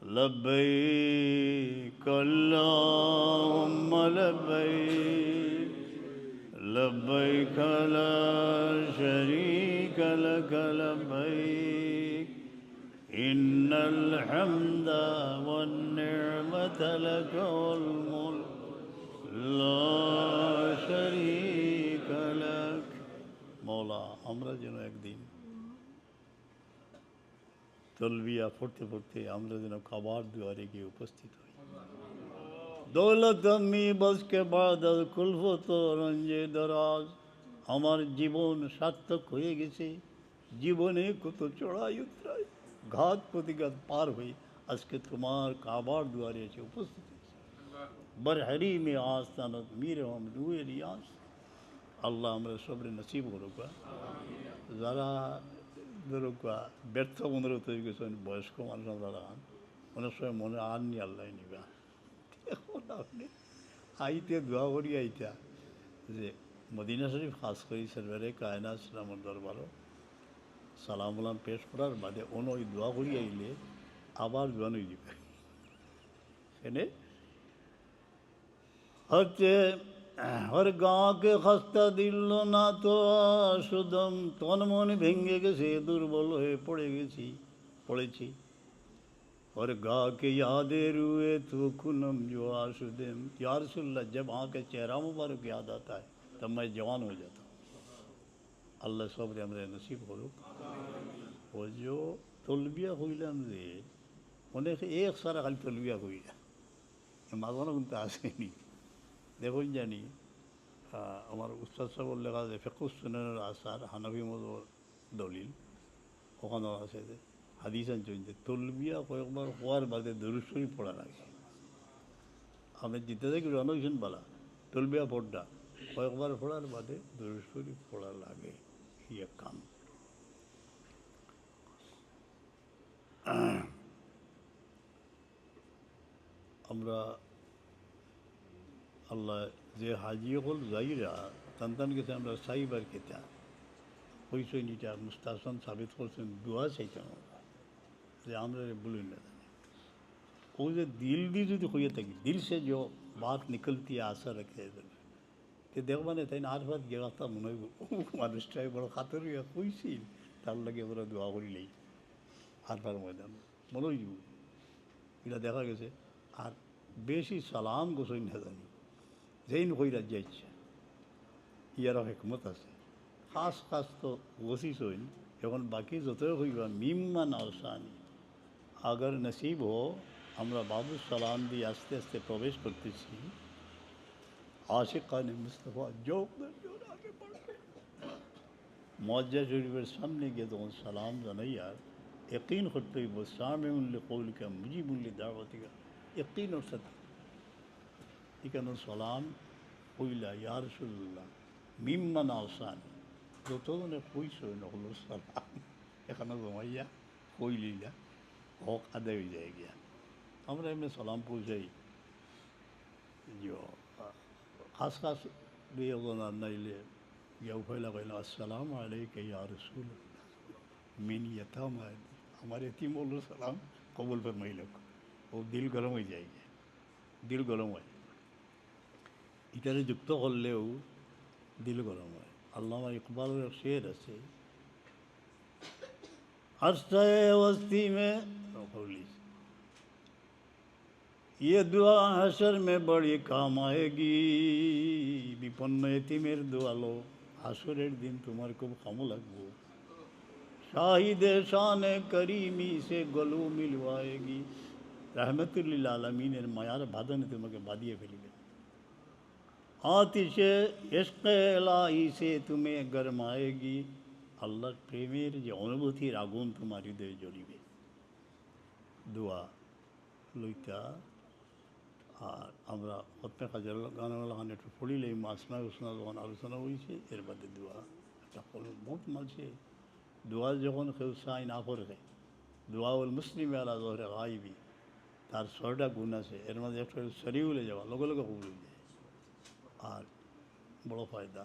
لبيك اللهم لبيك لبيك لا شريك لك لبيك إن الحمد والنعمة لك والملك لا شريك لك মওলা আমরা যেন একদিন তলবিয়া পড়তে পড়তে আমরা যেন কাবার দুয়ারে গিয়ে উপস্থিত হই দৌলত আমি বসকে বাদ কুলফত রঞ্জে দরাজ আমার জীবন সার্থক হয়ে গেছে জীবনে কত চড়াই উতরাই ঘাত প্রতিঘাত পার হয়ে আজকে তোমার কাবার দুয়ারে এসে উপস্থিত হয়েছে বরহরি মে আস্তানত মীর হম রুয়ে রিয়াজ আল্লাহ আমরা সবরে নসিব করুক যারা ধরুক ব্যর্থ মনের তৈরি করেছেন বয়স্ক মানুষ যারা অনেক সময় মনে আননি আল্লাহ নিবা এখন আপনি আইতে দোয়া করি আইতা যে মদিনা শরীফ খাস করি সরবারে কায়নাত ইসলামের দরবারও সালাম পেশ করার বাদে অন্য ওই দোয়া করি আইলে আবার দোয়া নই দিবে এনে হচ্ছে हर गाँव के खस्ता दिल ना तो সুদম তন মন ভেঙে গেছে দুর্বল হয়ে পড়েছি और गा के यादें रुए तो खुनम जो आशुदम या रसूलल्लाह जब आँख चेहरा मुबारक याद आता है तब मैं जवान हो जाता हूँ अल्लाह सब्र हमरे नसीब करो वो जो तलबिया হইলাম যে অনেক এক সারা খালি তলবিয়া হইলা মাঝানো কিন্তু আসেনি দেখুন জানি আমার উস্তাদ সাহেবের লেখা আছে ফিকহুস সুনানের আসার হানাফি মযহাবের দলিল ওখানে আছে যে হাদিস আনছেন যে তলবিয়া কয়েকবার হওয়ার বাদে দরুদ শরীফ পড়া লাগে আমি জিতে দেখি অনেকজন বলা তলবিয়া পড়া কয়েকবার পড়ার বাদে দরুদ শরীফ পড়া লাগে ইয়ে কাম আমরা আল্লাহ যে হাজি হল যাইরা তান গেছে আমরা সাইবার খেতা পরিচয় নিটা মুস্তাহসান সাবিত করছেন দোয়া চাইতাম যে আমরা বলি না ও যে দিল দিয়ে যদি হইয়া থাকি দিল সে যে বাত নিকলতি আশা রাখে তে দেখবানে তাই না আর বাদ গেলাতা মনে হইব মানুষটাই বড় খাতর হইয়া কইছিল তার লাগে ওরা দোয়া করিলেই হারবার ময়দান মনে হইব এটা দেখা গেছে আর বেশি সালাম গোসই না জানি যেইন কইরা যাইছে ইয়ারও হেকমত আছে খাস তো গসিস হইন এখন বাকি যতই হইবা মিম্মান আসানি আগর নসিব হো আমরা বাবু সালাম দিয়ে আস্তে আস্তে প্রবেশ করতেছি আশিকানে মুস্তফা যোগ আগে পড়বে মুআজ্জা শরীফের সামনে গিয়ে তখন সালাম জানাই আর यकीन করতে হইব সামিউন লিকৌলিকা মুজিবুন লিদাওয়াতিকা यकीन ওর সাথে এখানে সালাম কইলা ইয়া রাসূলুল্লাহ মিম্মান আসানি যতজনে কইস হলো সালাম এখানে জমাইয়া কইলিলা হক আদায় হয়ে যায় গিয়া আমরা এমনি সালাম পৌঁছাই খাস দিয়ে নাইলে গিয়া উফাইলা কইলা আসসালামু আলাইকা ইয়া রাসূলুল্লাহ মিন ইয়াতামা আমার এতিম হলো সালাম কবুল ফরমাইল ও দিল গরম হয়ে যায় দিল গরম হয় এটারে যুক্ত করলেও দিল গরম হয় আল্লামা ইকবালের শের আছে আরসায়ে वस्ती में ये दुआ हशर में बड़ी काम आएगी विपन्न यतीमेर दुआ लो হাসরের দিন তোমার খুব কামো লাগবো শাহিদে শানে করিমি সে গলু মিলওয়াएगी रहमतुल्लिल आलमीনের মায়ার বাঁধনে তোমাকে বাঁধিয়ে ফেলবে आतिशे इश्क़ इलाही से तुम्हें गरमाएगी আল্লাহর প্রেমের যে অনুভূতির আগুন তোমার হৃদয়ে জ্বলিবে দোয়া লইতা আর আমরা খতমে কাজের গান একটু পড়িলে মাসনা উসনা যখন আলোচনা হয়েছে এর বাদে দোয়া একটা বহুত মানছে দোয়া যখন কেউ চাই না করে দোয়াউল মুসলিম আলা জহরে গাইবি তার ৬টা গুণ আছে এর মধ্যে একটা সরিউলে যাওয়া লগে লগে কবুল হয়ে যায় আর বড় ফায়দা